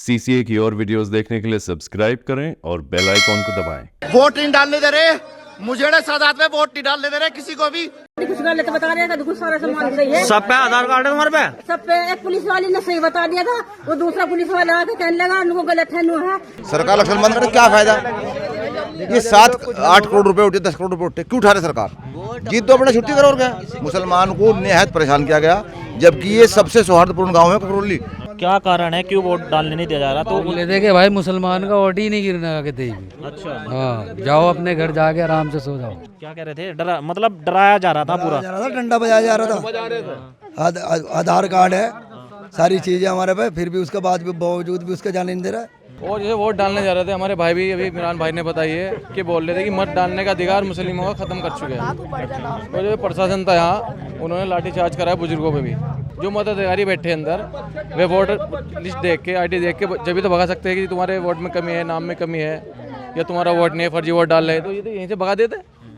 CCA की और videos देखने के लिए सब्सक्राइब करें और बेल आइकॉन को दबाएं। वोट नहीं डालने दे रहे, मुझे सादात में वोट नहीं डालने दे रहे किसी को भी। कुछ गलत बता रहे थे, कुछ सारा सामान सही है। सब पे आधार कार्ड है तुम्हारे पे? सब पे एक पुलिस वाली ने सही बता दिया था, वो दूसरा पुलिस वाला आके कहने लगा उनको गलत है। सरकार लक्षण बंद करे क्या फायदा? ये 7-8 करोड़ रुपए उठे, 10 करोड़ रुपए उठे, क्यों उठा रहे सरकार? जीत तो अपने छुट्टी करो और क्या। मुसलमान को निहायत परेशान किया गया, जबकि ये सबसे सौहार्दपूर्ण गांव है ककरौली। क्या कारण है, क्यों वोट डालने नहीं दिया जा रहा? तो बोले थे कि भाई मुसलमान का वोट ही नहीं गिरने का कहीं भी। अच्छा, हाँ, जाओ अपने घर जाके आराम से सो जाओ। क्या कह रहे थे? मतलब डराया जा रहा था पूरा, डंडा बजाया जा रहा था। आधार कार्ड है, सारी चीजें हमारे पे, फिर भी उसके बाद भी बावजूद भी उसका जाने नहीं दे रहा है। और जैसे वोट डालने जा रहे थे, हमारे भाई भी अभी इमरान भाई ने बताई है कि बोल रहे थे कि मत डालने का अधिकार मुस्लिमों का खत्म कर चुके हैं। और जो प्रशासन था यहाँ, उन्होंने लाठीचार्ज करा है बुजुर्गों पे भी। जो मताधिकारी बैठे अंदर, वे वोट लिस्ट देख के, आईडी देख के जब भी तो भगा सकते हैं कि तुम्हारे वोट में कमी है, नाम में कमी है, या तुम्हारा वोट नहीं है, फर्जी वोट डाल रहे हैं, तो ये तो यहीं से भगा देते।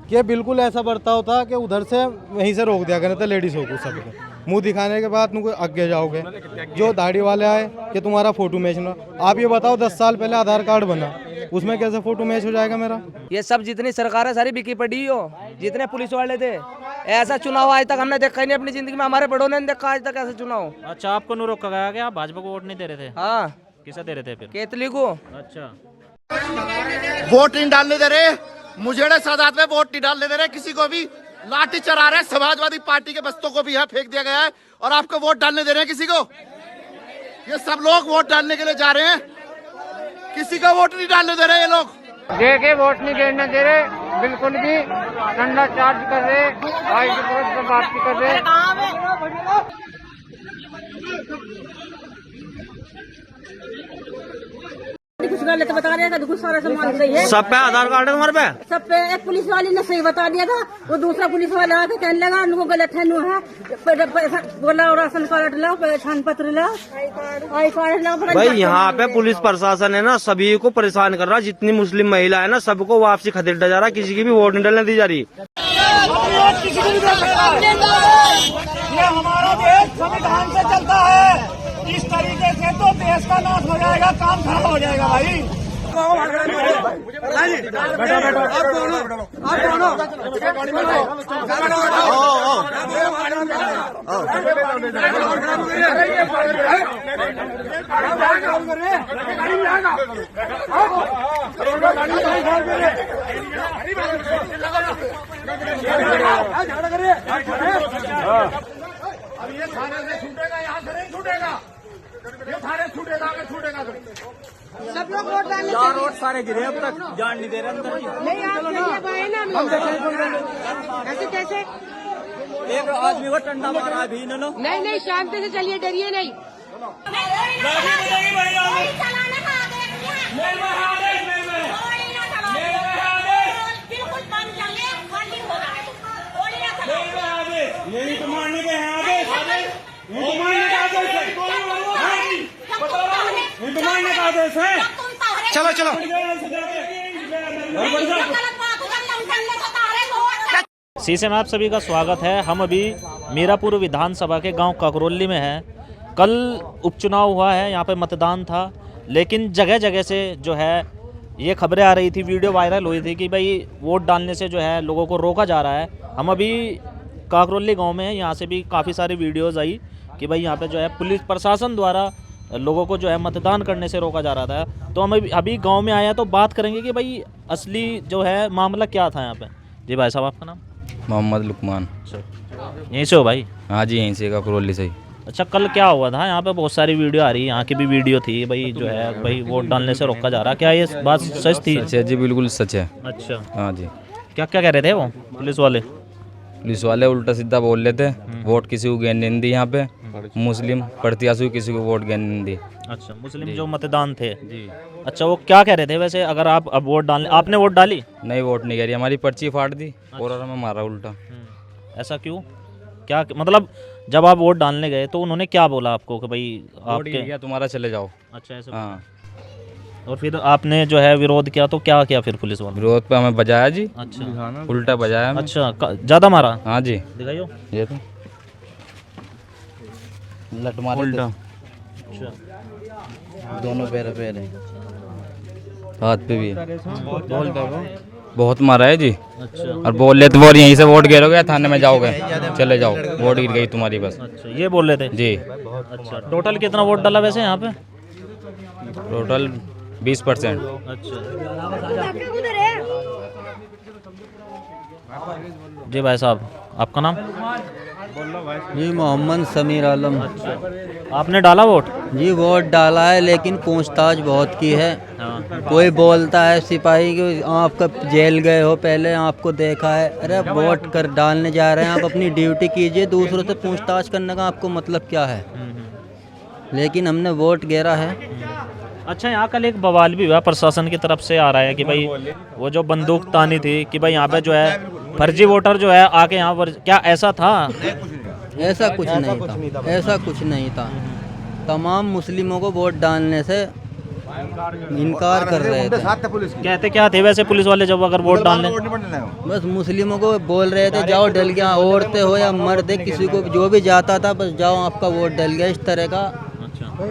कि बिल्कुल ऐसा बर्ताव था कि उधर से वहीं से रोक दिया करते थे लेडीज़ों को। सबको मुंह दिखाने के बाद तुमको आगे जाओगे। जो दाढ़ी वाले आए कि तुम्हारा फोटो मैच ना, आप ये बताओ 10 साल पहले आधार कार्ड बना, उसमें कैसे फोटो मैच हो जाएगा मेरा? ये सब जितनी सरकार है सारी बिकी पड़ी हो, जितने पुलिस वाले थे। ऐसा चुनाव आज तक हमने देखा ही नहीं अपनी जिंदगी में, हमारे बड़ों ने नहीं देखा आज तक ऐसा चुनाव। अच्छा, आपको नहीं रोका गया क्या? भाजपा को वोट नहीं दे रहे थे? हाँ। किसे दे रहे थे फिर? केतली को। अच्छा, वोट नहीं डालने दे रहे, मुझे सादात में वोट नहीं डालने दे रहे किसी को भी। लाठी चढ़ा रहे, समाजवादी पार्टी के बस्तों को भी यहाँ फेंक दिया गया है और आपको वोट डालने दे रहे हैं किसी को। ये सब लोग वोट डालने के लिए जा रहे हैं, किसी का वोट नहीं डालने दे रहे ये लोग। दे के वोट नहीं देने दे रहे, बिल्कुल भी ठंडा चार्ज कर रहे, भाई की तरफ से बात कर रहे। कुछ गलत बता रहे थे, कुछ सारा सामान सही है। सब पे आधार कार्ड है तुम्हारे पे? सब पे एक पुलिस वाली ने सही बता दिया था, वो दूसरा पुलिस वाला आके कहने लगा उनको गलत है। बोला राशन कार्ड लाओ, पहचान पत्र लाओ, आई कार्ड लाओ। भाई यहाँ पे पुलिस प्रशासन है ना, सभी को परेशान कर रहा। जितनी मुस्लिम महिला है ना, सबको वापसी खदेड़ा जा रहा, किसी की भी वोट नहीं डालने दी जा रही। ये हमारा देश संविधान से चलता है, इस तरीके से तो देश का नाश हो जाएगा, काम खराब हो जाएगा भाई। अब ये थाने से छूटेगा, यहाँ से नहीं छूटेगा, ये थाने छूटेगा, आगे छूटेगा। सब लोग वोट डालने रोड सारे गिरे, अब तक जान नहीं दे रहे अंदर की। नहीं, आप ऐसे कैसे? एक आदमी को डंडा मारा अभी इन्होंने। नहीं, शांति से चलिए, डरिए नहीं। यही तो मारने के हैं आदेश, यही तो मारने का आदेश है, यही तो मारने का आदेश है। चलो चलो। सीसे में आप सभी का स्वागत है। हम अभी मीरापुर विधानसभा के गांव ककरौली में हैं। कल उपचुनाव हुआ है, यहाँ पे मतदान था, लेकिन जगह जगह से जो है ये खबरें आ रही थी, वीडियो वायरल हुई थी कि भाई वोट डालने से जो है लोगों को रोका जा रहा है। हम अभी ककरौली गांव में हैं, यहाँ से भी काफ़ी सारी वीडियोज़ आई कि भाई यहाँ पे जो है पुलिस प्रशासन द्वारा लोगों को जो है मतदान करने से रोका जा रहा था। तो हम अभी गांव में आए हैं, तो बात करेंगे कि भाई असली जो है मामला क्या था यहाँ पे। जी भाई साहब, आपका नाम? मोहम्मद लुकमान। अच्छा, यहीं से हो भाई? हाँ जी, यहीं से ककरौली से ही। अच्छा, कल क्या हुआ था? यहाँ पे बहुत सारी वीडियो आ रही है, यहाँ की भी वीडियो थी भाई, जो है भाई वोट डालने से रोका जा रहा। क्या ये बात सच थी? सच है जी, बिल्कुल सच है। अच्छा, हाँ जी। क्या क्या कह रहे थे वो पुलिस वाले? पुलिस वाले उल्टा सीधा बोल रहे थे, वोट किसी को गिनने नहीं दी। यहाँ पे मुस्लिम प्रत्याशी किसी को वोट गिनने नहीं दी। अच्छा, मुस्लिम जो मतदान थे जी। अच्छा, वो क्या कह रहे थे वैसे? अगर आप अब वोट डालने, आपने वोट डाली? नहीं, वोट नहीं कह रही, हमारी पर्ची फाड़ दी और हमें मारा उल्टा। ऐसा क्यों? क्या मतलब जब आप वोट डालने गए तो उन्होंने क्या बोला आपको कि भाई आपके तुम्हारा चले जाओ? अच्छा, ऐसा। हाँ। और फिर आपने जो है विरोध किया तो क्या किया फिर पुलिस वालों? विरोध पे हमें बजाया जी। अच्छा, उल्टा बजाया हमें। अच्छा, ज़्यादा मारा? हाँ जी, दिखाइयो ये तो लट मारे उल्टा। थे। अच्छा, दोनों पैर है, हाथ पे भी है। बहुत मारा है जी। अच्छा और बोल रहे थे वो यहीं से वोट गिरोगे या थाने में जाओगे, चले जाओ, वोट गिर गई तुम्हारी बस। अच्छा, ये बोल रहे थे जी। अच्छा, टोटल कितना वोट डाला वैसे यहाँ पे? टोटल 20%। अच्छा जी भाई साहब, आपका नाम? जी मोहम्मद समीर आलम। आपने डाला वोट? जी वोट डाला है, लेकिन पूछताछ बहुत की है। कोई बोलता है सिपाही कि आपका जेल गए हो, पहले आपको देखा है। अरे वोट कर डालने जा रहे हैं, आप अपनी ड्यूटी कीजिए, दूसरों से पूछताछ करने का आपको मतलब क्या है? लेकिन हमने वोट गिरा है। अच्छा, यहाँ कल एक बवाल भी हुआ प्रशासन की तरफ से आ रहा है कि भाई वो जो बंदूक तानी थी कि भाई यहाँ पे जो है फर्जी वोटर जो है आके यहाँ पर, क्या ऐसा था? ऐसा कुछ नहीं था, ऐसा कुछ नहीं था। तमाम मुस्लिमों को वोट डालने से इनकार कर रहे थे। कहते क्या थे वैसे पुलिस वाले जब अगर वोट डालने? बस मुस्लिमों को बोल रहे थे जाओ डल गया, औरतें हो या मर्द है, किसी को जो भी जाता था बस जाओ आपका वोट डल गया, इस तरह का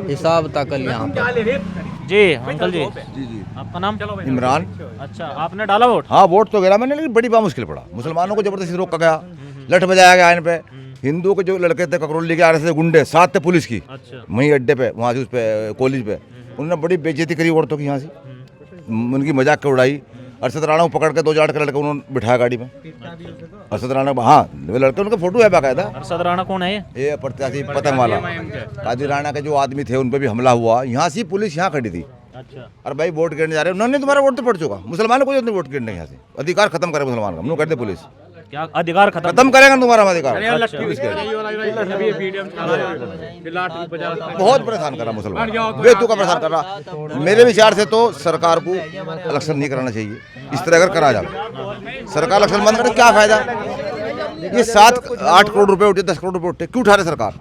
हिसाब था कल यहाँ पे। जी अंकल जी, आपका नाम? इमरान। अच्छा, आपने डाला वोट? हाँ वोट तो गिरा मैंने, लेकिन बड़ी बात मुश्किल पड़ा। मुसलमानों को जबरदस्ती रोका गया, लठ बजाया गया इन पे। हिंदुओं के जो लड़के थे ककरौली के RSS गुंडे, 7 थे पुलिस की, अच्छा वहीं अड्डे पे, वहाँ से उस पे कॉलेज पे, उन्होंने बड़ी बेइज्जती करी औरतों की यहाँ से, उनकी मजाक के उड़ाई। अरशद राणा को पकड़ के 2 के लड़के उन्होंने बिठाया गाड़ी में। अरशद राणा, हाँ वो लड़के, उनका फोटो है बाकायदा। अरशद राणा कौन है ये प्रत्याशी पतंग वाला, कादिर राणा के जो आदमी थे उन पे भी हमला हुआ। यहाँ से पुलिस यहाँ खड़ी थी। अच्छा, और भाई वोट गिरने जा रहे हैं, उन्होंने तुम्हारा वोट तो पड़ चुका, मुसलमानों को वोट गिरने यहाँ से अधिकार खत्म करे मुसलमान का, हमने कर दे पुलिस क्या अधिकार खत्म करेगा तुम्हारा अधिकार। बहुत परेशान कर रहा मुसलमान, बेतुका परेशान कर रहा। मेरे विचार से तो सरकार को इलेक्शन नहीं कराना चाहिए। इस तरह अगर करा जाए, सरकार इलेक्शन बंद करे, क्या फायदा? ये 7-8 करोड़ रुपए उठे, 10 करोड़ रुपए उठे, क्यों उठा रहे सरकार?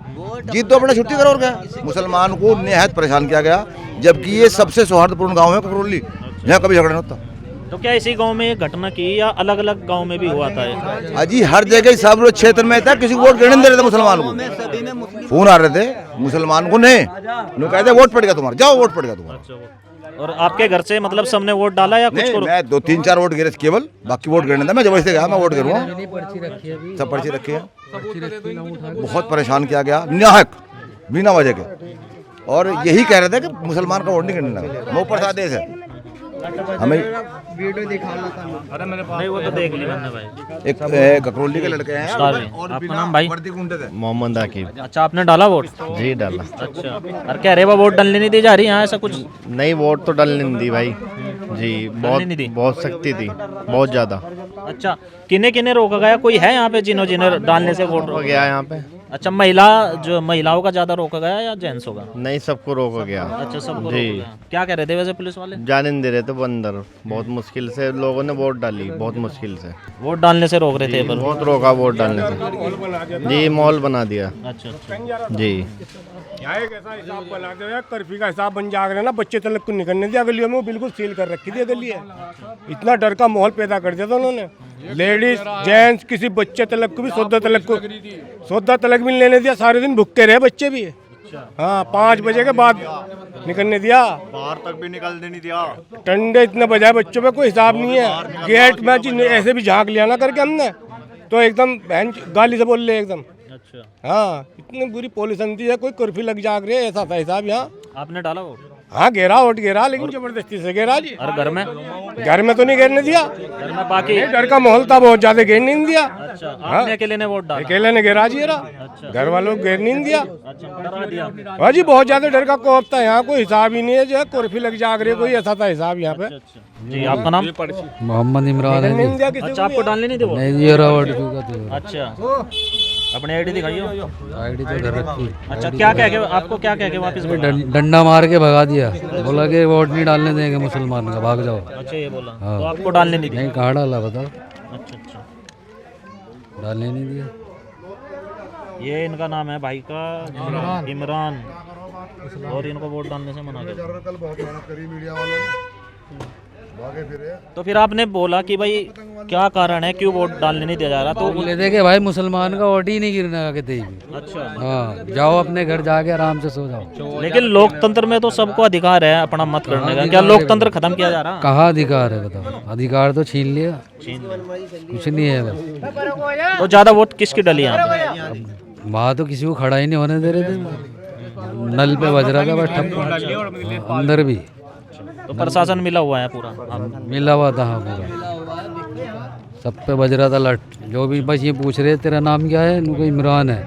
जीत तो अपना छुट्टी करो और क्या। मुसलमान को निहायत परेशान किया गया, जबकि ये सबसे सौहार्दपूर्ण गाँव है ककरौली, यहाँ कभी झगड़ा नहीं होता। तो क्या इसी गांव में ये घटना की या अलग अलग गांव में भी हुआ था? अजी हर जगह सब लोग क्षेत्र में था, किसी को वोट गिरने नहीं दे रहे थे मुसलमान को। फोन आ रहे थे मुसलमान को, नहीं लोग कहते वोट पड़ गया तुम्हारा, जाओ वोट पड़ गया तुम्हारा। और आपके घर से मतलब सबने वोट डाला या कुछ? मैं 2-3-4 वोट गिरे केवल, बाकी वोट गिरने था। मैं जबरदस्ती गया, मैं वोट गिरूंगा, सब पर्ची रखी है। बहुत परेशान किया गया निहायक बिना वजह के, और यही कह रहे थे कि मुसलमान का वोट नहीं गिरने लगा। वो प्रसाद देश है हमें वीडियो दिखाना था। नहीं वो तो देख ली मैंने भाई। एक ककरौली के लड़के हैं, आपका नाम भाई? मोहम्मद आकिब। अच्छा, आपने डाला वोट? जी डाला। अच्छा, और कह रहे वो वोट डालने नहीं दी जा रही यहाँ, ऐसा कुछ? नहीं वोट तो डालने नहीं दी भाई जी, बहुत सख्ती थी, बहुत ज़्यादा। अच्छा, किन्ने किन्ने रोका गया? कोई है यहाँ पे जिन्हें डालने से वोट रोका गया यहाँ पे? अच्छा, महिलाओं का ज्यादा रोका गया या जेंट्स होगा? नहीं सबको रोका गया। अच्छा, सबको जी। रोका गया। क्या कह रहे थे वैसे पुलिस वाले? जाने नहीं दे रहे थे वो अंदर, बहुत मुश्किल से लोगों ने वोट डाली, बहुत मुश्किल से वोट डालने से रोक रहे थे पर? बहुत रोका वोट डालने से जी, मॉल बना दिया। अच्छा अच्छा जी। यहाँ एक ऐसा हिसाब बना दो यार, कर्फ्यू का हिसाब बन जा रहा ना, बच्चे तलक को निकलने दिया गलियों में, वो बिल्कुल सील कर रखी थी गली है। इतना डर का माहौल पैदा कर दिया था उन्होंने, लेडीज जेंट्स किसी बच्चे तलक को भी, सौदा तलक भी लेने दिया। सारे दिन भुगते रहे बच्चे भी। हाँ 5 बजे के बाद निकलने दिया, बाहर तक भी निकलने नहीं दिया। टंडे इतने बजाए बच्चों पे, कोई हिसाब नहीं है। गेट में ऐसे भी झांक लिया ना करके हमने, तो एकदम बहन गाली से बोल रहे एकदम। अच्छा, हाँ इतनी बुरी पॉलिसन थी है, कोई कर्फ्यू लग जाग रहे, ऐसा था हिसाब यहाँ। आपने डाला वोट? हाँ घेरा, वोट घेरा, लेकिन जबरदस्ती से घेरा जी। और घर में? घर में तो नहीं घेरने दिया, घर में बाकी डर का माहौल था बहुत ज्यादा, घेर नहीं दिया। अच्छा, आपने अकेले ने वोट डाला? अकेले ने घेरा जी, घर वालों को घेर नहीं दिया। अच्छा, डरा दिया? हाँ जी, बहुत ज्यादा डर का खौफ था यहाँ, कोई हिसाब ही नहीं है, जो है कर्फ्यू लग जाग रहे, कोई ऐसा था हिसाब यहाँ पे। जी, आपका नाम? मोहम्मद इमरान है। अच्छा, आपको डालने नहीं थे वोट? नहीं, अच्छा, अपने आईडी दिखाइए। आईडी तो घर रखी। अच्छा, क्या कह के आपको, क्या कह के वापस बोला? डंडा मार के भगा दिया, बोला कि वोट नहीं डालने देंगे मुसलमान का, भाग जाओ। अच्छा, ये बोला। तो आपको डालने नहीं दिया? नहीं, कहाँ डाला बताओ? अच्छा अच्छा, डालने नहीं दिया। ये इनका नाम है भाई का, इमरान, और इनको वोट डालने से मना कर। तो फिर आपने बोला कि भाई क्या कारण है, क्यों वोट डालने नहीं दिया जा रहा? तो बोले थे कि भाई मुसलमान का वोट ही नहीं गिरने का कहीं भी। अच्छा, हाँ, जाओ अपने घर जाके आराम से सो जाओ। लेकिन लोकतंत्र में तो सबको अधिकार है अपना मत करने का, क्या लोकतंत्र खत्म किया जा रहा? कहाँ अधिकार है बताओ? अधिकार तो छीन लिया, कुछ नहीं है बस। तो ज्यादा वोट किसकी डली यहाँ पे? वहाँ तो किसी को खड़ा ही नहीं होने दे रहे थे, नल पे बज रहा था बस ठप्पा, अंदर भी। तो प्रशासन मिला हुआ है पूरा? मिला हुआ था पूरा, सब पे बज रहा था लट। जो भी बस ये पूछ रहे तेरा नाम क्या है, उनको इमरान है,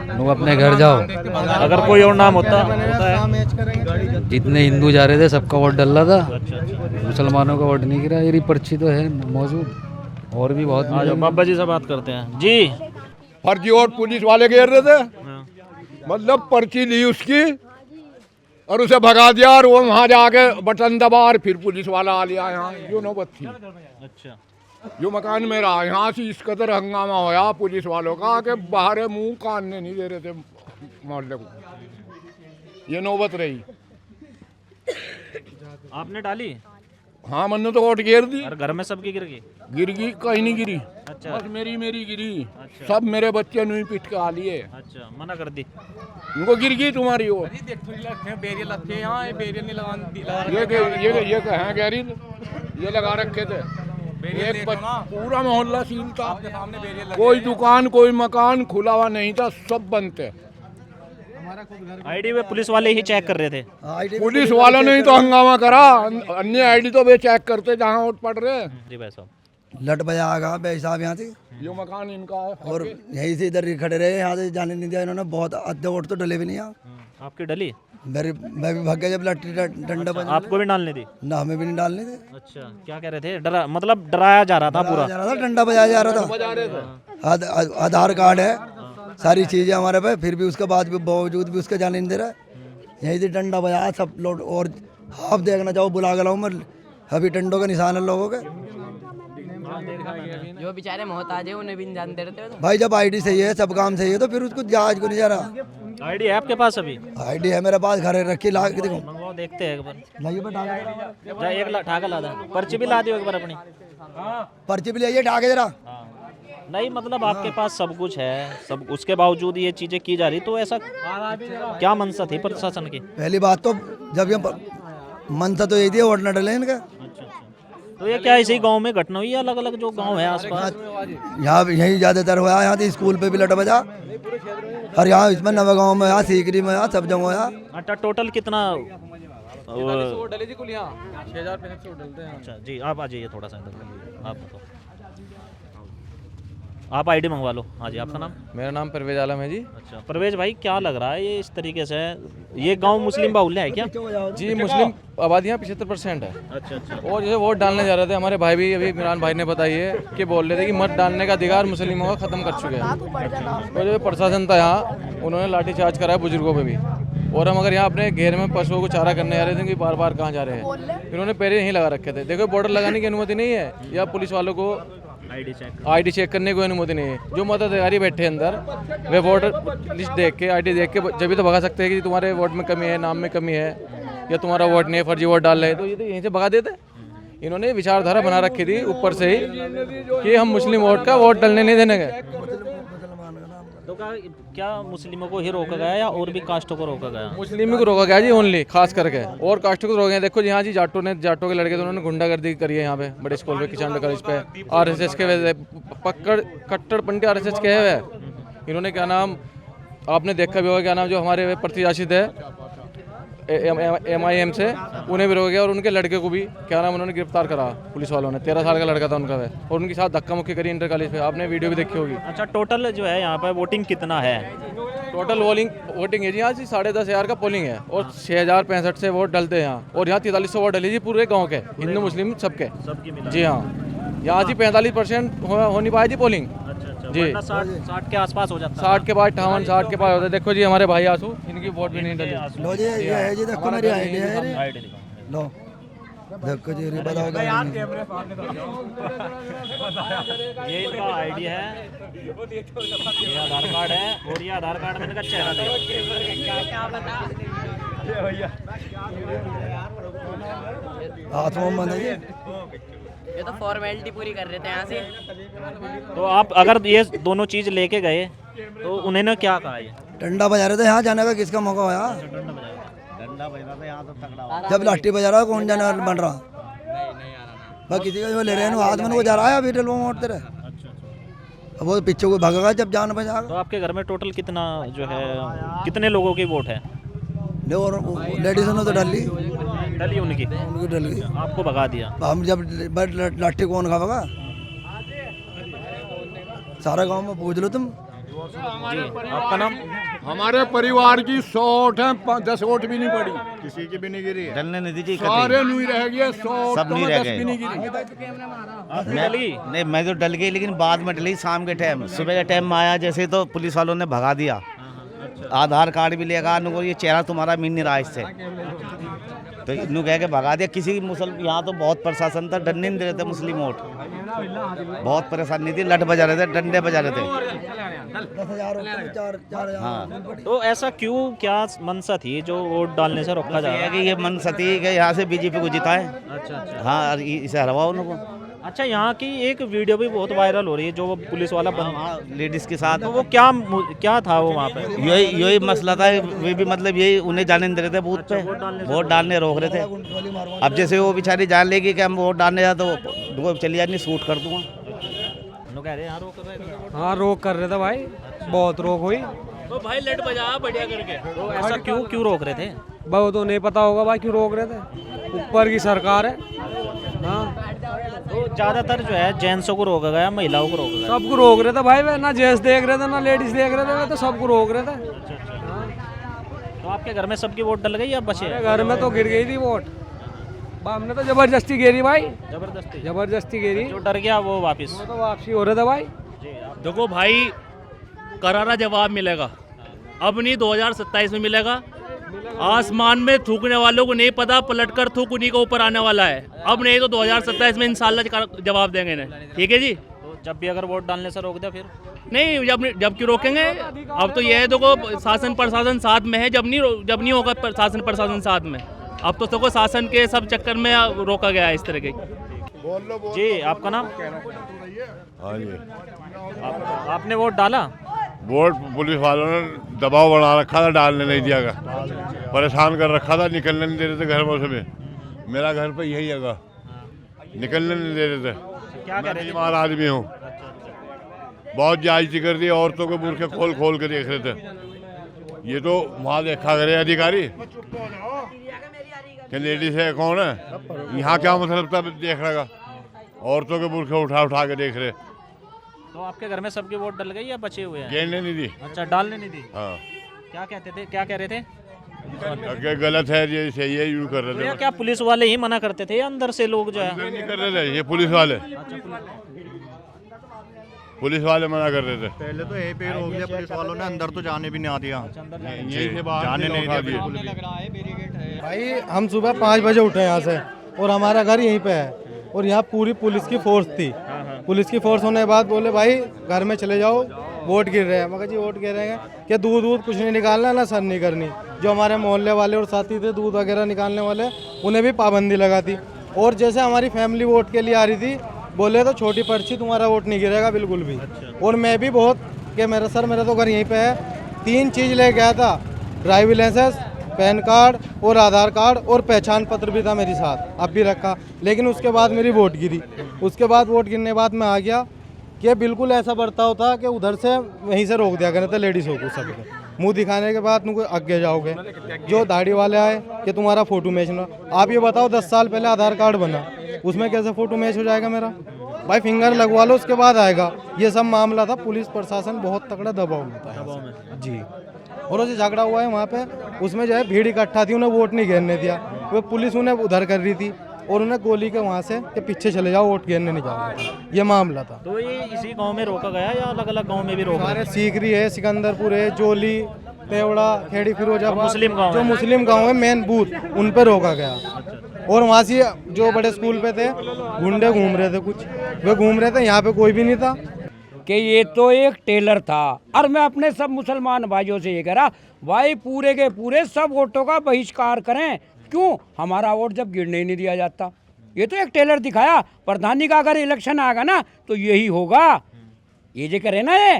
उनको अपने घर जाओ। अगर कोई और नाम होता है? जितने हिंदू जा रहे थे सबका वोट डल रहा था, मुसलमानों का वोट नहीं गिरा। ये पर्ची तो है मौजूद, और भी बहुत। बाबा जी से बात करते हैं जी। फर्जी वोट पुलिस वाले घेर रहे थे, मतलब पर्ची ली उसकी और उसे भगा दिया, और वो वहाँ जाके बटन दबा और फिर पुलिस वाला आ लिया यहाँ। यो नौबत थी। अच्छा, जो मकान में रहा, यहाँ से इस कदर हंगामा होया पुलिस वालों का कि बाहर मुंह कानने नहीं दे रहे थे मोहल्ले को। ये नौबत रही। आपने डाली? हाँ, मैंने तो वोट गिर दी। और घर में सबकी गिर गई? गिर गई, कहीं नहीं गिरी। अच्छा, बस मेरी गिरी। सब मेरे बच्चे नहीं पीट के आ लिए। अच्छा, मना कर दी उनको? गिर गई तुम्हारी वो। ये कहाँ गहरी ये लगा रखे थे, पूरा मोहल्ला सील था, कोई दुकान कोई मकान खुला हुआ नहीं था, सब बंद थे। आईडी में पुलिस वाले ही चेक कर रहे थे? पुलिस वालों ने ही तो हंगामा करा, अन्य आईडी तो वे चेक करते जहाँ वोट पड़ रहे। जी भाई साहब, लट बजा आगा भाई साहब यहाँ से, ये मकान इनका है, और यहीं से इधर खड़े रहे, यहाँ से जाने नहीं दिया इन्होंने। बहुत आधे वोट तो डले भी नहीं यहाँ। आपकी डली? मैं भी भाग गया जब लट्टी डंडा बजा। आपको भी डालने दी? ना, हमें भी नहीं डालने थे। अच्छा, क्या कह रहे थे? डरा, मतलब डराया जा रहा था पूरा? जा रहा था, डंडा बजाया जा रहा था। आधार कार्ड है, सारी चीजें हमारे पे, फिर भी उसके बाद भी बावजूद भी उसका जाने नहीं दे रहा। यहीं से डंडा बजाया सब लोग। और आप देखना चाहो बुला के लाऊं मैं, अभी डंडों का निशान है लोगों के। जो बेचारे मोहताज है उन्हें भी नहीं जानते रहते। भाई जब आईडी सही है, सब काम सही है, तो फिर उसको जहाज को नहीं जा रहा। आईडी है आपके पास? अभी आईडी है मेरे पास, घर रखी, ला के देखो। मंगवाओ, देखते हैं एक बार। लाइए बेटा, जा, एक ठाका ला दे, पर्ची भी ला दियो एक बार अपनी। पर्ची भी लाइए, ढाके जरा। नहीं, मतलब आपके पास सब कुछ है, सब उसके बावजूद ये चीजें की जा रही, तो ऐसा क्या मनसा थी प्रशासन की? पहली बात तो जब ये मनसा तो यही थी वोट न डले इनका। तो ये क्या इसी गांव में घटना हुई, अलग अलग जो गांव है आसपास? यहाँ यही ज्यादातर हुआ, यहाँ तो स्कूल पे भी लट बजा, और यहाँ इसमें नवा गाँव में, यहाँ सीकरी में, यहाँ सब जगह हुआ। अच्छा, टोटल कितना? 60 डले जी कुल यहाँ, 6500 डलते हैं। अच्छा जी, आप आ जाइए थोड़ा सा इधर, आप बताओ। आप आईडी मंगवा लो। हाँ जी, आपका नाम? मेरा नाम परवेज आलम है जी। अच्छा, परवेज भाई, क्या लग रहा है ये इस तरीके से? ये गांव मुस्लिम बाहुल्य है क्या? जी, मुस्लिम आबादी यहाँ 75% है। अच्छा अच्छा। और जैसे वोट डालने जा रहे थे, हमारे भाई भी अभी इमरान भाई ने बताई है कि बोल रहे थे कि मत डालने का अधिकार मुस्लिमों का ख़त्म कर चुके हैं। और जो प्रशासन था यहाँ, उन्होंने लाठीचार्ज कराया बुजुर्गों पे भी। और हम अगर यहाँ अपने घेर में पशुओं को चारा करने जा रहे थे कि बार बार कहाँ जा रहे हैं, इन्होंने पैरे यहीं लगा रखे थे। देखो, बॉर्डर लगाने की अनुमति नहीं है, या पुलिस वालों को आईडी चेक करने की अनुमति नहीं है। जो मताधिकारी बैठे अंदर, वे वोटर लिस्ट देख के, आईडी देख के जब भी तो भगा सकते हैं कि तुम्हारे वोट में कमी है, नाम में कमी है, या तुम्हारा वोट नहीं है, फर्जी वोट डाल रहे हैं, तो ये तो यहीं से भगा देते। इन्होंने विचारधारा बना रखी थी ऊपर से ही कि हम मुस्लिम वोट का वोट डालने नहीं देने गए। तो क्या मुस्लिमों को ही रोका गया या और भी कास्टों को रोका गया? मुस्लिम को रोका गया जी, ओनली, खास करके। और कास्टों को रोका गया। देखो जी, यहाँ जी जाटों के लड़के तो उन्होंने गुंडागर्दी करी है यहाँ पे, बड़े स्कूल पे, किसान कॉलेज पे। आरएसएस के कट्टरपंथी आरएसएस के है। इन्होंने क्या नाम, आपने देखा भी होगा, क्या नाम, जो हमारे प्रत्याशी थे MIM से, उन्हें भी रोका गया। और उनके लड़के को भी क्या नाम, उन्होंने गिरफ्तार करा पुलिस वालों ने। 13 साल का लड़का था उनका वह, और उनके साथ धक्का मुक्की करी इंटर कॉलेज पे। आपने वीडियो भी देखी होगी। अच्छा, टोटल जो है यहाँ पर वोटिंग कितना है? टोटल वोटिंग है जी यहाँ 10,500 का पोलिंग है, और 6,065 से वोट डलते हैं यहाँ। और यहाँ 4300 वोट डले जी पूरे गाँव के, हिंदू मुस्लिम सबके। जी हाँ, यहाँ जी 45% हो नहीं पाया जी पोलिंग जी। 60 के आसपास हो जाता है। 60 के बाद 58, 60 के बाद होता है। देखो जी, हमारे भाई आंसू, इनकी वोट भी नहीं डली। लो जी, ये है जी, देखो मेरी आईडी है, लो देखो जी, बताओ ये इनका आईडी है, ये आधार कार्ड है, और ये आधार कार्ड में इनका चेहरा हाथ में बंद है जी। ये तो फॉर्मेलिटी पूरी कर रहे थे यहाँ से। तो आप अगर ये दोनों चीज लेके गए तो उन्होंने क्या कहा? ये डंडा बजा रहे थे, यहाँ जाने का किसका मौका होया? डंडा बज रहा था यहाँ तो तगड़ा। जब लाठी बजा रहा कौन जाने वाला बन रहा? बस किसी का जो ले रहे हैं हाथ में वो जा रहा है, अभी टेल वो मोड़ते रहे। अब वो पीछे को भागेगा जब जान बजाएगा। तो आपके घर में टोटल कितना जो है, कितने लोगों की वोट है? और लेडीज ने तो डाली उनकी डल गई, आपको भगा दिया। हम जब लाठी कौन खाएगा? सारा गांव में पूछ लो तुम। जी, आपका नाम? हमारे परिवार की 100 वोट है, 10 वोट भी नहीं पड़ी, किसी की भी नहीं गिरी है। डलने नहीं दीजिए, सारे नहीं रह गए, 100 सब नहीं रह 10 भी नहीं गए। गिरी। नहीं, मैं तो डल गई, लेकिन बाद में डली शाम के टाइम। सुबह के टाइम में आया जैसे तो पुलिस वालों ने भगा दिया। आधार कार्ड भी लेगा, उनको ये चेहरा तुम्हारा मिल नहीं रहा इससे, तो इन्हों कह के भगा दिया। किसी मुसलमान यहाँ तो बहुत प्रशासन था, डंडे नहीं दे रहे थे मुस्लिम वोट, बहुत परेशानी थी, लठ बजा रहे थे, डंडे बजा रहे थे। हाँ, तो ऐसा क्यों, क्या मनसा थी जो वोट डालने से रोका जा रहा है? कि ये मनसा थी कि यहाँ से बीजेपी को जिताए। अच्छा। हाँ, इसे हरवाओ उनको। अच्छा, यहाँ की एक वीडियो भी बहुत वायरल हो रही है जो वो पुलिस वाला बंद लेडीज के साथ, तो वो क्या था वो वहाँ पे? यही मसला था। वे भी मतलब यही उन्हें जाने नहीं दे रहे थे बूथ पे, वोट डालने रोक रहे थे। अब जैसे वो बेचारी जान लेगी कि हम वोट डालने जाए तो चली जानी, शूट कर दूंगा। हाँ, रोक कर रहे थे भाई, बहुत रोक हुई। तो भाई लट बजा बढ़िया करके, तो ऐसा क्यों रोक रहे थे? वो तो नहीं पता होगा भाई क्यों रोक रहे थे, ऊपर की सरकार है। हाँ, तो ज्यादातर जो है जेंट्सों को रोका गया, महिलाओं को रोका गया? सबको रोक रहे थे भाई, वे ना जेंट्स देख रहे थे ना लेडीज देख रहे थे, वे तो सबको रोक रहे थे। तो आपके घर में सबकी वोट डल गई या बचे? घर में तो गिर गई थी वोट, हमने तो जबरदस्ती गिरी भाई, जबरदस्ती गिरी। जो डर गया वो वापिस, वो तो वापसी हो रहे थे भाई। देखो भाई, करारा जवाब मिलेगा, अब नहीं 2027 में मिलेगा। आसमान में थूकने वालों को नहीं पता, पलटकर थूक उन्हीं के ऊपर आने वाला है। अब नहीं तो 2027 में इंशाल्लाह जवाब देंगे ना, ठीक है जी। तो जब भी अगर वोट डालने से रोक दे फिर नहीं, जब क्यों रोकेंगे? अब तो यह है, देखो शासन प्रशासन साथ में है, जब नहीं होगा शासन प्रशासन साथ में। अब तो सबको शासन के सब चक्कर में रोका गया है इस तरह के। जी, आपका नाम? हाँ जी, आपने वोट डाला? वोट पुलिस वालों ने दबाव बना रखा था, डालने नहीं दिया गया, परेशान कर रखा था, निकलने नहीं दे रहे थे घर में से। मेरा घर पे यही जगह, निकलने नहीं दे रहे थे। क्या कह रहे थे? बीमार आदमी हूँ, बहुत जायज़ी कर दी, औरतों के बुरखे खोल के देख रहे थे। ये तो वहाँ देखा करे अधिकारी कि लेडीज है कौन है, यहाँ क्या मतलब था देख रहेगा, औरतों के बुरखे उठा के देख रहे। तो आपके घर में सबकी वोट डल गई या बचे हुए हैं? गिरने नहीं दी। अच्छा, डालने नहीं दी। हाँ, क्या कहते थे, क्या कह रहे थे? क्या गलत है, ये सही है, यूँ कर रहे थे। क्या पुलिस वाले ही मना करते थे या अंदर से लोग जो है? नहीं कर रहे थे, ये पुलिस वाले, पुलिस वाले मना कर रहे थे। पहले तो यही पे रोक दिया पुलिस वालों ने, अंदर तो जाने भी नहीं दिया, यहीं से बाहर जाने नहीं दिया दिया। बिल्कुल भी। भाई हम सुबह 5 बजे उठे यहाँ से, और हमारा घर यहीं पे है, और यहाँ पूरी पुलिस की फोर्स थी। पुलिस की फोर्स होने के बाद बोले भाई घर में चले जाओ, वोट गिर रहे हैं। मगर जी वोट गिर रहे हैं कि दूध कुछ नहीं निकालना, ना सर नहीं करनी। जो हमारे मोहल्ले वाले और साथी थे दूध वगैरह निकालने वाले, उन्हें भी पाबंदी लगा थी। और जैसे हमारी फैमिली वोट के लिए आ रही थी, बोले तो छोटी पर्ची, तुम्हारा वोट नहीं गिरेगा बिल्कुल भी। और मैं भी बहुत कि मेरा तो घर यहीं पे है। 3 चीज़ ले गया था, ड्राइविंग लाइसेंस, पैन कार्ड और आधार कार्ड, और पहचान पत्र भी था मेरे साथ, अब भी रखा। लेकिन उसके बाद मेरी वोट गिरी। उसके बाद वोट गिरने के बाद मैं आ गया कि बिल्कुल ऐसा बर्ताव था कि उधर से वहीं से रोक दिया करते लेडीज़ों को, सबको मुंह दिखाने के बाद तुमको आगे जाओगे। जो दाढ़ी वाले आए कि तुम्हारा फ़ोटो मैच ना, आप ये बताओ 10 साल पहले आधार कार्ड बना, उसमें कैसे फ़ोटो मैच हो जाएगा मेरा? भाई फिंगर लगवा लो उसके बाद आएगा। ये सब मामला था, पुलिस प्रशासन बहुत तगड़ा दबाव में था जी। और जो झगड़ा हुआ है वहाँ पे, उसमें जो है भीड़ इकट्ठा थी, उन्हें वोट नहीं घेरने दिया। वो पुलिस उन्हें उधर कर रही थी और उन्हें गोली के वहाँ से कि पीछे चले जाओ, वोट घेरने नहीं जाओ, ये मामला था। तो ये इसी गांव में रोका गया या अलग अलग गांव में भी रोका? सारे सीकरी है, सिकंदरपुर है, जोली, तेवड़ा, खेड़ी, फिरोजाबाद, मुस्लिम गांव जो है। मुस्लिम गांव है मेन बूथ, उन पे रोका गया। और वहाँ से जो बड़े स्कूल पे थे गुंडे घूम रहे थे, कुछ वे घूम रहे थे, यहाँ पे कोई भी नहीं था। कि ये तो एक टेलर था। और मैं अपने सब मुसलमान भाइयों से ये कह रहा, भाई पूरे के पूरे सब वोटों का बहिष्कार करें। क्यों? हमारा वोट जब गिरने ही नहीं दिया जाता, ये तो एक टेलर दिखाया। प्रधानी का अगर इलेक्शन आएगा ना तो यही होगा। ये जो करे ना, ये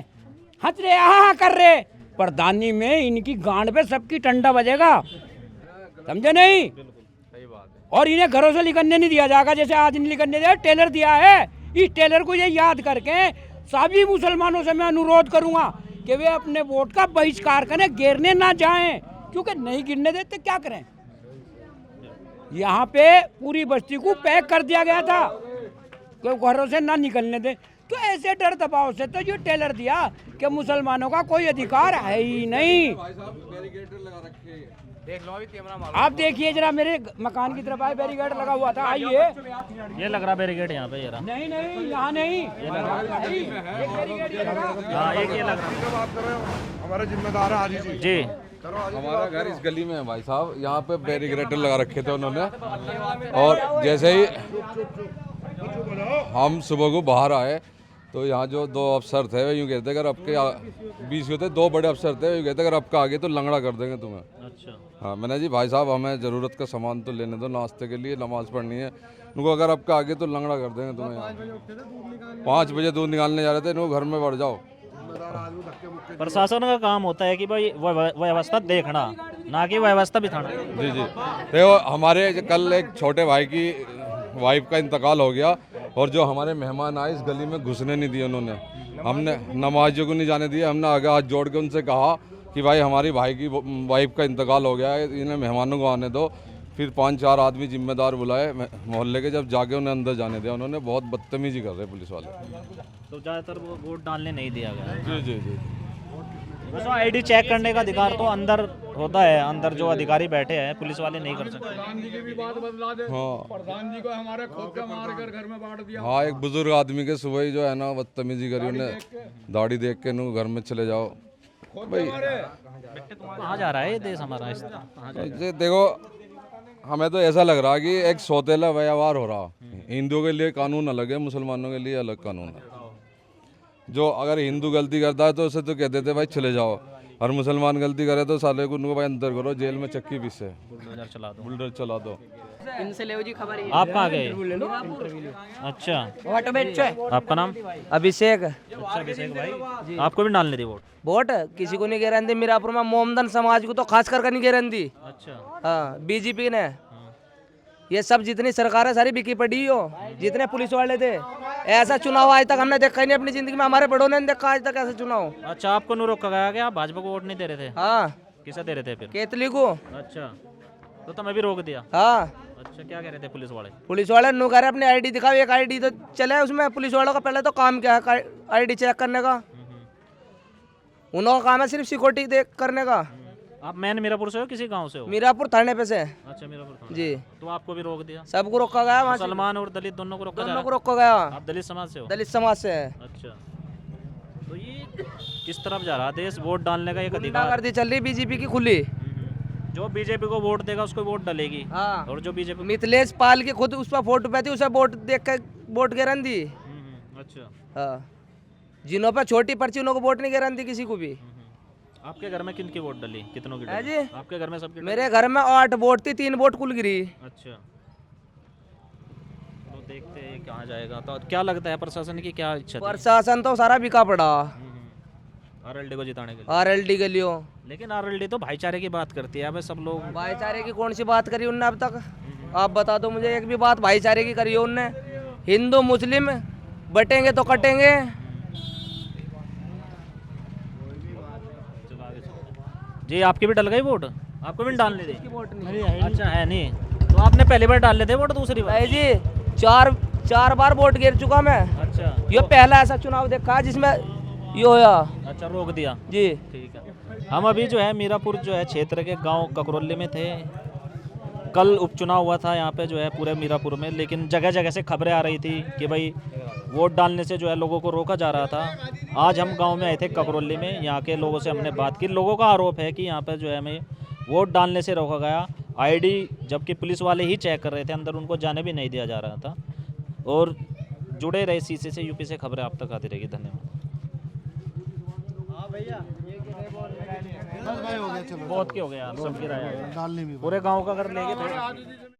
हंस रहे हाँ कर रहे, प्रधानी में इनकी गांड पे सबकी टंडा बजेगा, समझे नहीं। और इन्हें घरों से निकलने नहीं दिया जाएगा, जैसे आज नहीं निकलने दिया, टेलर दिया है। इस टेलर को ये याद करके सभी मुसलमानों से मैं अनुरोध करूंगा कि वे अपने वोट का बहिष्कार करें, गिरने ना जाएं, क्योंकि नहीं गिरने देते क्या करें। यहाँ पे पूरी बस्ती को पैक कर दिया गया था कि घरों से ना निकलने दे। तो ऐसे डर दबाव से तो ये टेलर दिया कि मुसलमानों का कोई अधिकार है ही नहीं। आप देखिए जरा, मेरे मकान की तरफ आए, बैरिकेड लगा हुआ था, आइए। ये लग रहा बैरिकेड यहाँ पे, ये रहा। नहीं नहीं, यहाँ नहीं, ये लग रहा है, एक बैरिकेड ये लगा। हाँ, एक ये लग रहा। हमारे जिम्मेदार है हाजी जी। जी, हमारा घर इस गली में है भाई साहब, यहाँ पे बैरिकेड लगा रखे थे उन्होंने, और जैसे ही हम सुबह को बाहर आए तो यहाँ जो दो अफसर थे वे यूँ कहते अगर आपके बीच होते, दो बड़े अफसर थे, यूँ कहते अगर आपका आगे तो लंगड़ा कर देंगे तुम्हें। अच्छा। हाँ, मैंने जी भाई साहब हमें ज़रूरत का सामान तो लेने दो, नाश्ते के लिए नमाज़ पढ़नी है, उनको अगर आपका आगे तो लंगड़ा कर देंगे तुम्हें। 5 बजे दूध निकालने जा रहे थे, इनको घर में बढ़ जाओ। प्रशासन का काम होता है कि भाई व्यवस्था देखना, ना कि व्यवस्था बिठाना। जी जी, देखो हमारे कल एक छोटे भाई की वाइफ का इंतकाल हो गया, और जो हमारे मेहमान आए इस गली में घुसने नहीं दिए उन्होंने, हमने नमाजियों को नहीं जाने दिया। हमने आगे हाथ जोड़ के उनसे कहा कि भाई हमारी भाई की वाइफ का इंतकाल हो गया है, इन्हें मेहमानों को आने दो। फिर 5-4 आदमी जिम्मेदार बुलाए मोहल्ले के, जब जाके उन्हें अंदर जाने दिया, उन्होंने बहुत बदतमीजी कर रहे पुलिस वाले। तो ज़्यादातर वो वोट डालने नहीं दिया गया। जी जी जी। वैसे आईडी चेक करने का अधिकार तो अंदर होता है, अंदर जो अधिकारी बैठे हैं पुलिस वाले नहीं कर सकते। हाँ, प्रधान जी को हमारे खोप के मार कर घर में बांट दिया। हाँ, एक बुजुर्ग आदमी के सुबह ही जो है ना बदतमीजी करी, उन्हें दाढ़ी देख के नु घर में चले जाओ भाई। कहाँ जा रहा है ये देश हमारा इस तरह? देखो हमें तो ऐसा लग रहा है कि एक सौतेला व्यवहार हो रहा, हिंदुओं के लिए कानून अलग है, मुसलमानों के लिए अलग कानून है। जो अगर हिंदू गलती करता है तो उसे तो कहते थे भाई चले जाओ, और मुसलमान गलती करे तो साले को उनको भाई अंदर करो, जेल में चक्की पीसे, बुलडोजर चला दो। इनसे ले जी खबर। आप कहाँ गए? अच्छा, आपका नाम? अभिषेक। अच्छा अभिषेक भाई, आपको भी डालने दी वोट? वोट किसी को नहीं गारंटी, मीरापुर में मोमदन समाज को तो खास करके नहीं गारंटी। अच्छा। हाँ, बीजेपी ने ये सब जितनी सरकारें सारी बिकी पड़ी हो, जितने पुलिस वाले थे, ऐसा चुनाव आज तक हमने देखा ही नहीं अपनी जिंदगी में, हमारे बड़ों ने देखा आज तक ऐसा चुनाव। अच्छा, आपको नहीं रोका गया क्या? भाजपा को वोट नहीं दे रहे थे? हाँ। किसे दे रहे थे फिर? केतली को। अच्छा, तो तुम्हें भी रोक दिया? हाँ। अच्छा, क्या कह रहे थे पुलिस वाले? पुलिस वाले नु कह रहे अपनी आईडी दिखाओ, एक आईडी तो चले उसमें। पुलिस वालों का पहले तो काम क्या है, आईडी चेक करने का, उनका काम है सिर्फ सिक्योरिटी करने का। आप मैन मीरापुर से हो, किसी गांव से हो? मीरापुर थाने पे से। अच्छा, मीरापुर थाने। जी। तो आपको भी रोक दिया? सबको रोका गया, मुसलमान और दलित दोनों को रोका दोनों को रोका गया। आप दलित समाज से हो? दलित समाज से है। अच्छा, तो ये किस तरफ जा रहा देश? वोट डालने का एक अधिकार गुंडागर्दी चल रही बीजेपी की खुली। जो बीजेपी को वोट देगा उसको वोट डालेगी। हाँ। और जो बीजेपी मिथिलेश पाल के खुद उस पर फोटो पे थी, उसे वोट देख के वोट गारंटी। अच्छा। हाँ, जिन्हों पर छोटी पर्ची उनको वोट नहीं गारंटी किसी को भी। आपके घर में किन की वोट डली? कितनों की है डली? जी? आपके घर में सबकी? मेरे घर में 8 वोट थी, 3 वोट कुल गिरी। अच्छा, तो देखते हैं कहाँ जाएगा। तो क्या लगता है प्रशासन की क्या इच्छा? प्रशासन तो सारा बिका पड़ा आरएलडी को जिताने के लिए। आरएलडी के लिए। लेकिन आरएलडी तो भाईचारे की बात करती है। अब सब लोग भाईचारे की कौन सी बात करी उनने अब तक? आप बता दो मुझे एक भी बात भाईचारे की करी है उनने? हिंदू मुस्लिम बटेंगे तो कटेंगे। जी, आपकी भी डल गई वोट? आपको भी डालने दी? अच्छा, है नहीं तो आपने पहली बार डाल लेते वोट? दूसरी बार? जी, 4 बार वोट गिर चुका मैं। अच्छा, ये पहला ऐसा चुनाव देखा है जिसमें ये होया। अच्छा, रोक दिया जी। ठीक है। हम अभी जो है मीरापुर जो है क्षेत्र के गांव ककरोली में थे। कल उपचुनाव हुआ था यहाँ पे जो है पूरे मीरापुर में, लेकिन जगह जगह से खबरें आ रही थी कि भाई वोट डालने से जो है लोगों को रोका जा रहा था। आज हम गांव में आए थे ककरोली में, यहाँ के लोगों से हमने बात की। लोगों का आरोप है कि यहाँ पे जो है हमें वोट डालने से रोका गया, आईडी जबकि पुलिस वाले ही चेक कर रहे थे, अंदर उनको जाने भी नहीं दिया जा रहा था। और जुड़े रहे सीसी से, यूपी से खबरें आप तक आती रहेगी। धन्यवाद। बहुत की हो गया, सब गिराया पूरे गांव का अगर लेंगे तो